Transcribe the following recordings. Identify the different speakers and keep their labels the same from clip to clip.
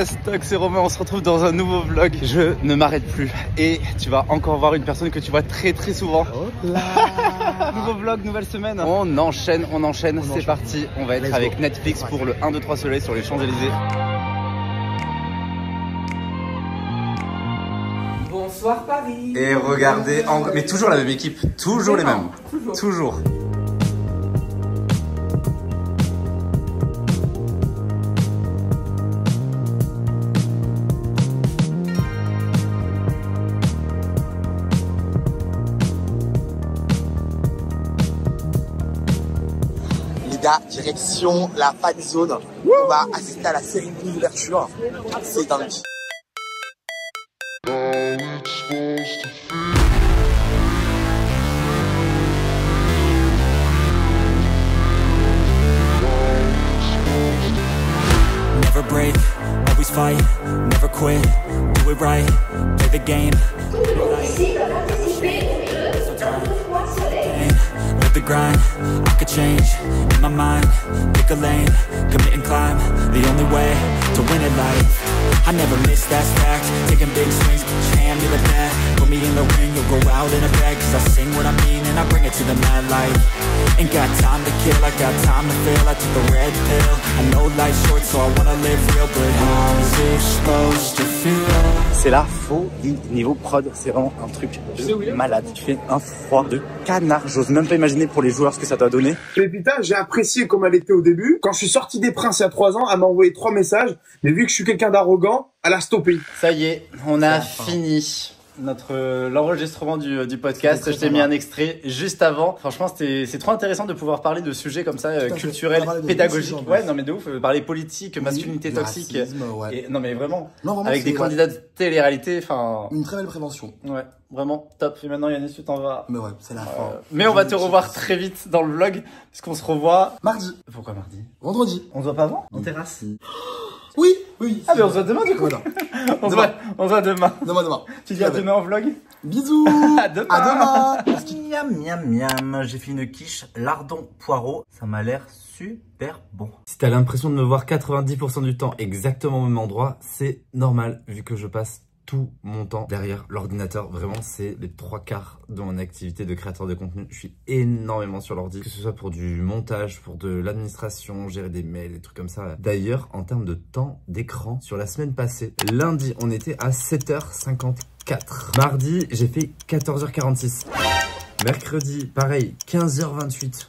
Speaker 1: Stock, c'est Romain, on se retrouve dans un nouveau vlog. Je ne m'arrête plus et tu vas encore voir une personne que tu vois très souvent. Nouveau vlog, nouvelle semaine. On enchaîne, c'est parti. On va être avec Netflix pour le 1, 2, 3 Soleil sur les Champs-Élysées.
Speaker 2: Bonsoir Paris.
Speaker 1: Et regardez, mais toujours la même équipe, toujours les mêmes. Toujours.
Speaker 3: Direction la fan zone. On va assister à la cérémonie d'ouverture. C'est dingue.
Speaker 4: Never break, always fight, never quit, do it right, play the game. Live the grind, I could change, in my mind, pick a lane, commit and climb, the only way to win at life. I never miss, that's fact, taking big swings, hand me the bat, put me in the ring, you'll go out in a bag, cause I sing what I mean and I bring it to the mad light. Ain't got time to kill, I got time to feel, I took the red pill, I know life's short so I wanna live real, but how's it supposed to feel?
Speaker 1: C'est la folie niveau prod, c'est vraiment un truc de malade. Tu fais un froid de canard, j'ose même pas imaginer pour les joueurs ce que ça doit donner.
Speaker 5: Pépita, j'ai apprécié comme elle était au début. Quand je suis sorti des Princes il y a 3 ans, elle m'a envoyé 3 messages, mais vu que je suis quelqu'un d'arrogant, elle a stoppé.
Speaker 1: Ça y est, on a fini l'enregistrement du podcast. Je t'ai mis un extrait juste avant. Franchement, c'est trop intéressant de pouvoir parler de sujets comme ça, culturels, pédagogiques. Ouais, non mais de ouf, parler politique, masculinité toxique.
Speaker 3: Ouais.
Speaker 1: Et, non mais vraiment,
Speaker 3: vraiment
Speaker 1: avec des candidats de télé-réalité, enfin...
Speaker 3: Une très belle prévention.
Speaker 1: Ouais, vraiment top. Et maintenant Yannis, tu t'en vas.
Speaker 3: Mais ouais, c'est la fin.
Speaker 1: Mais on va te revoir très vite dans le vlog, puisqu'on se revoit...
Speaker 3: Mardi.
Speaker 1: Pourquoi mardi?
Speaker 3: Vendredi.
Speaker 1: On se voit pas avant? En terrasse?
Speaker 3: Oui, oui.
Speaker 1: Ah mais on se voit demain du coup.
Speaker 3: Voilà.
Speaker 1: on se voit demain.
Speaker 3: Demain.
Speaker 1: Tu dis à demain en vlog?
Speaker 3: Bisous.
Speaker 1: À demain.
Speaker 3: À demain.
Speaker 1: Miam. J'ai fait une quiche lardon poireau. Ça m'a l'air super bon. Si t'as l'impression de me voir 90% du temps exactement au même endroit, c'est normal vu que je passe tout mon temps derrière l'ordinateur. Vraiment, c'est les 3/4 de mon activité de créateur de contenu. Je suis énormément sur l'ordi, que ce soit pour du montage, pour de l'administration, gérer des mails, des trucs comme ça. D'ailleurs, en termes de temps d'écran, sur la semaine passée, lundi, on était à 7h54. Mardi, j'ai fait 14h46. Mercredi, pareil, 15h28.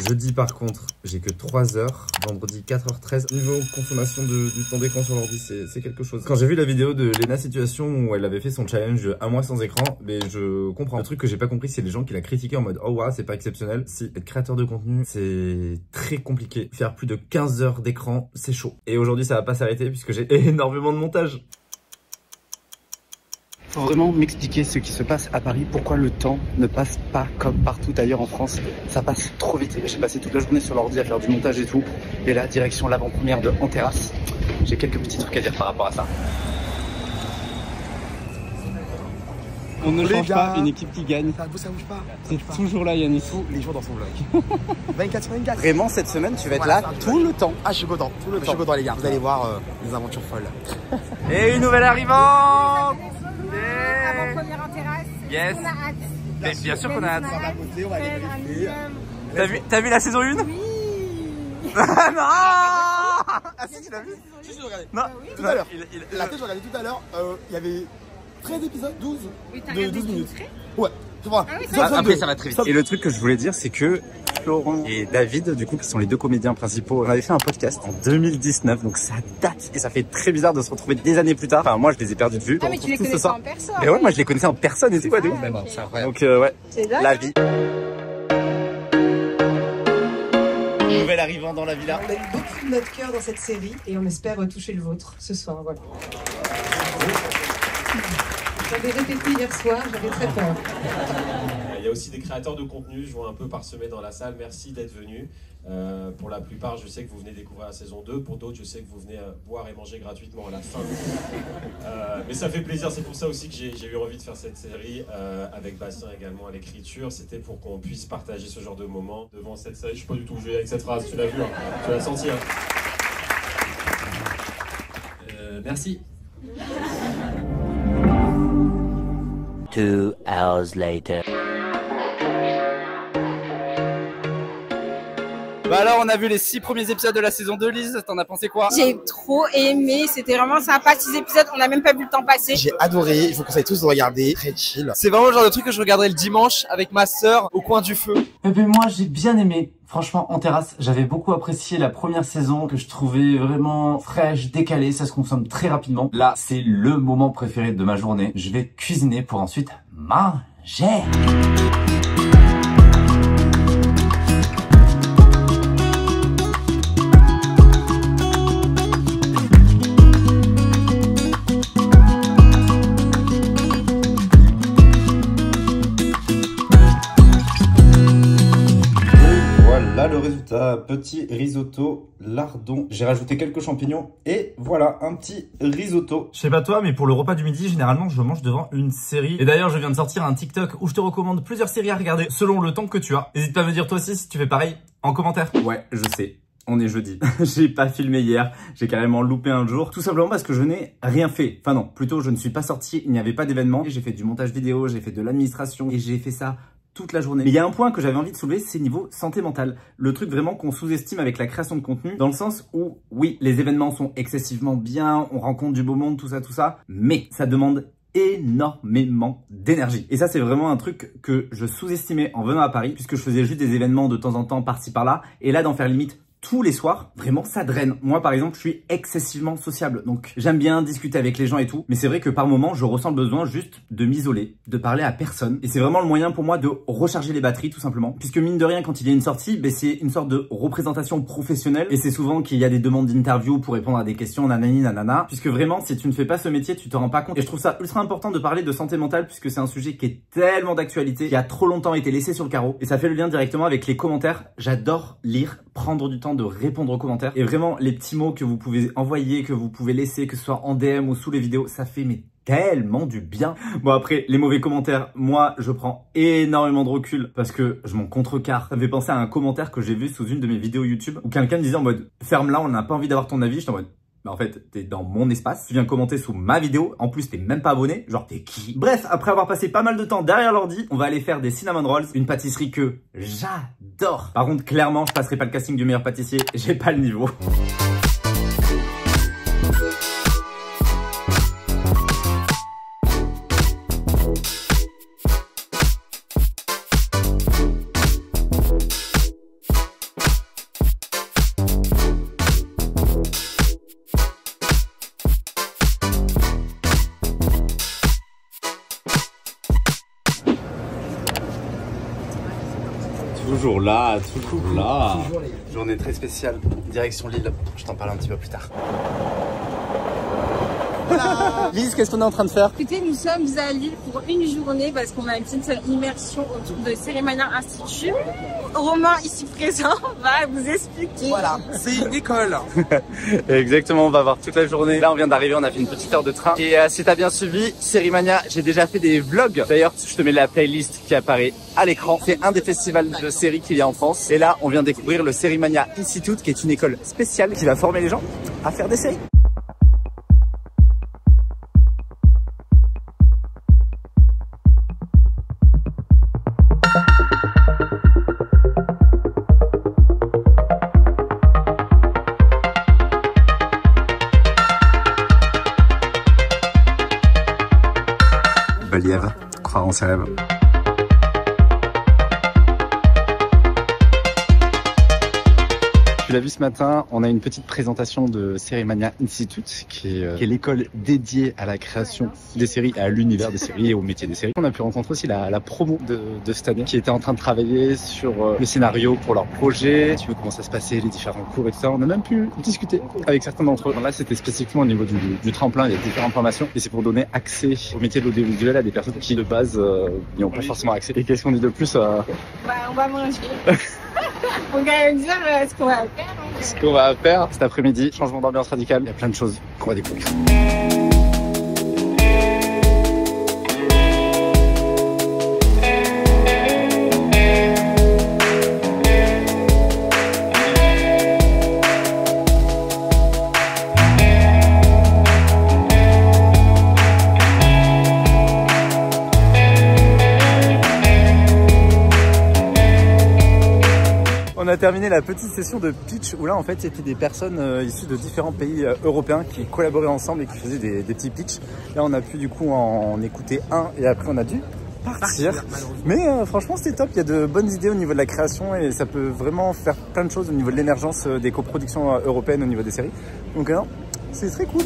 Speaker 1: Jeudi, par contre, j'ai que 3 heures. Vendredi, 4h13. Niveau consommation du temps d'écran sur l'ordi, c'est quelque chose. Quand j'ai vu la vidéo de Lena Situation où elle avait fait son challenge 1 mois sans écran, mais je comprends. Le truc que j'ai pas compris, c'est les gens qui la critiquaient en mode « Oh ouais, c'est pas exceptionnel ». Si être créateur de contenu, c'est très compliqué. Faire plus de 15 heures d'écran, c'est chaud. Et aujourd'hui, ça va pas s'arrêter puisque j'ai énormément de montage. Faut vraiment m'expliquer ce qui se passe à Paris, pourquoi le temps ne passe pas comme partout ailleurs en France. Ça passe trop vite. J'ai passé toute la journée sur l'ordi à faire du montage et tout. Et là, direction l'avant-première de En Terrasse. J'ai quelques petits trucs à dire par rapport à ça. On ne lève pas une équipe qui gagne.
Speaker 3: Ça bouge pas.
Speaker 1: C'est toujours là, Yannis.
Speaker 3: Tous les jours dans son vlog. 24/24.
Speaker 1: Vraiment, cette semaine, tu vas être là tout le temps.
Speaker 3: Ah, je suis content. Je suis content, les gars. Vous allez voir les aventures folles.
Speaker 1: Et une nouvelle arrivante.
Speaker 2: Avant-première en terrasse.
Speaker 1: Yes.
Speaker 2: On a hâte.
Speaker 1: Mais bien sûr qu'on a hâte.
Speaker 3: On va aller vérifier.
Speaker 1: T'as vu la saison 1?
Speaker 2: Oui.
Speaker 1: Non.
Speaker 3: Ah si, tu l'as vu? Si, je regardais.
Speaker 1: Non,
Speaker 3: tout à l'heure. La tête, je regardais tout à l'heure. Il y avait 13 épisodes, 12.
Speaker 2: Oui, t'as
Speaker 3: de
Speaker 2: regardé
Speaker 3: 12 minutes.
Speaker 2: extrait?
Speaker 3: Ouais, tu vois.
Speaker 2: Ah oui,
Speaker 1: Après, ça va très vite. Et le truc que je voulais dire, c'est que Florent et David, du coup, qui sont les deux comédiens principaux, on avait fait un podcast en 2019, donc ça date et ça fait très bizarre de se retrouver des années plus tard. Enfin, moi, je les ai perdus de vue.
Speaker 2: Ah, mais tu les connaissais en personne.
Speaker 1: Mais ouais, moi, je les connaissais en personne et c'est quoi de ouf.
Speaker 3: C'est incroyable.
Speaker 1: Donc, ouais,
Speaker 2: C'est dingue.
Speaker 1: la vie. Nouvelle arrivant dans la villa.
Speaker 6: On a eu beaucoup de notre cœur dans cette série et on espère toucher le vôtre ce soir. Voilà. J'avais répété hier soir, j'avais très peur.
Speaker 7: Il y a aussi des créateurs de contenu, je vois un peu parsemés dans la salle. Merci d'être venus. Pour la plupart, je sais que vous venez découvrir la saison 2. Pour d'autres, je sais que vous venez boire et manger gratuitement à la fin. Mais ça fait plaisir. C'est pour ça aussi que j'ai eu envie de faire cette série avec Bastien également à l'écriture. C'était pour qu'on puisse partager ce genre de moments devant cette série. Je ne sais pas du tout où je vais avec cette phrase. Tu l'as vu, hein. Tu l'as senti. Hein.
Speaker 1: Merci.
Speaker 8: 2 hours later.
Speaker 9: Bah alors on a vu les 6 premiers épisodes de la saison 2, Lise, t'en as pensé quoi?
Speaker 2: J'ai trop aimé, c'était vraiment sympa. 6 épisodes, on n'a même pas vu le temps passer.
Speaker 3: J'ai adoré, je vous conseille tous de regarder, très chill.
Speaker 9: C'est vraiment le genre de truc que je regarderais le dimanche avec ma sœur au coin du feu.
Speaker 1: Et ben moi j'ai bien aimé. Franchement, En Terrasse, j'avais beaucoup apprécié la première saison que je trouvais vraiment fraîche, décalée, ça se consomme très rapidement. Là, c'est le moment préféré de ma journée. Je vais cuisiner pour ensuite manger. Voilà le résultat, petit risotto lardon. J'ai rajouté quelques champignons et voilà un petit risotto. Je sais pas toi, mais pour le repas du midi, généralement je mange devant une série. Et d'ailleurs, je viens de sortir un TikTok où je te recommande plusieurs séries à regarder selon le temps que tu as. N'hésite pas à me dire toi aussi si tu fais pareil en commentaire. Ouais, je sais. On est jeudi. J'ai pas filmé hier, j'ai carrément loupé un jour. Tout simplement parce que je n'ai rien fait. Enfin non, plutôt je ne suis pas sorti, il n'y avait pas d'événement. J'ai fait du montage vidéo, j'ai fait de l'administration et j'ai fait ça toute la journée. Mais il y a un point que j'avais envie de soulever, c'est niveau santé mentale. Le truc vraiment qu'on sous-estime avec la création de contenu, dans le sens où, oui, les événements sont excessivement bien, on rencontre du beau monde, tout ça, mais ça demande énormément d'énergie. Et ça, c'est vraiment un truc que je sous-estimais en venant à Paris, puisque je faisais juste des événements de temps en temps, par-ci, par-là, et là, d'en faire limite tous les soirs, vraiment ça draine. Moi par exemple, je suis excessivement sociable, donc j'aime bien discuter avec les gens et tout, mais c'est vrai que par moment, je ressens le besoin juste de m'isoler, de parler à personne, et c'est vraiment le moyen pour moi de recharger les batteries tout simplement, puisque mine de rien, quand il y a une sortie, ben, c'est une sorte de représentation professionnelle, et c'est souvent qu'il y a des demandes d'interview pour répondre à des questions, nanani, nanana, puisque vraiment, si tu ne fais pas ce métier, tu te rends pas compte, et je trouve ça ultra important de parler de santé mentale, puisque c'est un sujet qui est tellement d'actualité, qui a trop longtemps été laissé sur le carreau, et ça fait le lien directement avec les commentaires. J'adore lire, prendre du temps de répondre aux commentaires, et vraiment les petits mots que vous pouvez envoyer, que vous pouvez laisser, que ce soit en DM ou sous les vidéos, ça fait mais tellement du bien. Bon après, les mauvais commentaires, moi je prends énormément de recul parce que je m'en contrecarre. Ça me fait penser à un commentaire que j'ai vu sous une de mes vidéos YouTube où quelqu'un me disait en mode ferme là, on n'a pas envie d'avoir ton avis. J'étais en mode bah en fait, t'es dans mon espace, tu viens commenter sous ma vidéo, en plus t'es même pas abonné, genre t'es qui? Bref, après avoir passé pas mal de temps derrière l'ordi, on va aller faire des cinnamon rolls, une pâtisserie que j'adore. Par contre, clairement, je passerai pas le casting du meilleur pâtissier, j'ai pas le niveau. Toujours là. Journée très spéciale, direction Lille. Je t'en parle un petit peu plus tard. Voilà. Lise, qu'est-ce qu'on est en train de faire?
Speaker 2: Écoutez, nous sommes à Lille pour une journée parce qu'on a une petite immersion autour de Cérémania Institut. Romain, ici présent, va vous expliquer.
Speaker 3: Voilà, c'est une école.
Speaker 9: Exactement, on va voir toute la journée. Là, on vient d'arriver, on a fait une petite heure de train. Et si t'as bien suivi, Cérémania, j'ai déjà fait des vlogs. D'ailleurs, je te mets la playlist qui apparaît à l'écran. C'est un des festivals de séries qu'il y a en France. Et là, on vient découvrir le Cérémania Institute, qui est une école spéciale qui va former les gens à faire des séries.
Speaker 1: Beliève, croire en ses rêves.
Speaker 9: Tu l'as vu ce matin, on a une petite présentation de Cérémania Institute, qui est l'école dédiée à la création des séries, à l'univers des séries et au métier des séries. On a pu rencontrer aussi la promo de cette année, qui était en train de travailler sur le scénario pour leur projet, tu vois comment ça se passait, les différents cours, etc. On a même pu discuter avec certains d'entre eux. Là, c'était spécifiquement au niveau du tremplin, il y a différentes formations, et c'est pour donner accès au métier de l'audiovisuel à des personnes qui, de base, n'y ont pas forcément accès. Et qu'est-ce qu'on dit de plus
Speaker 2: Bah, on va manger. On va dire ce qu'on va faire.
Speaker 9: Ce qu'on va faire cet après-midi, changement d'ambiance radical, il y a plein de choses qu'on va découvrir. a terminé la petite session de pitch où là en fait c'était des personnes issues de différents pays européens qui collaboraient ensemble et qui faisaient des petits pitchs. Là on a pu du coup en écouter un et après on a dû partir. Mais franchement c'était top, il y a de bonnes idées au niveau de la création et ça peut vraiment faire plein de choses au niveau de l'émergence des coproductions européennes au niveau des séries. Donc c'est très cool.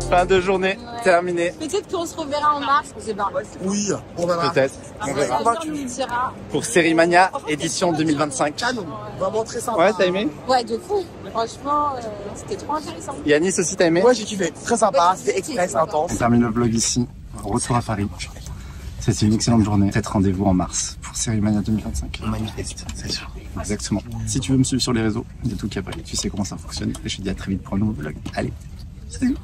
Speaker 9: Fin de journée terminée.
Speaker 2: Peut-être qu'on se reverra en mars, on sait pas.
Speaker 3: Oui, on verra.
Speaker 9: Peut-être. On verra. Pour Série Mania édition 2025.
Speaker 3: Canon, vraiment très sympa.
Speaker 9: Ouais, t'as aimé?
Speaker 2: Ouais, de fou. Franchement, c'était trop intéressant.
Speaker 9: Yanis aussi, t'as aimé?
Speaker 3: Ouais, j'ai kiffé. Très sympa, c'était express, intense.
Speaker 9: On termine le vlog ici. Retour à Paris. C'était une excellente journée. Peut-être rendez-vous en mars pour Série Mania 2025.
Speaker 3: On manifeste, c'est sûr.
Speaker 9: Exactement. Si tu veux me suivre sur les réseaux, il y a tout qui apparaît. Tu sais comment ça fonctionne. Et je te dis à très vite pour un nouveau vlog. Allez, salut!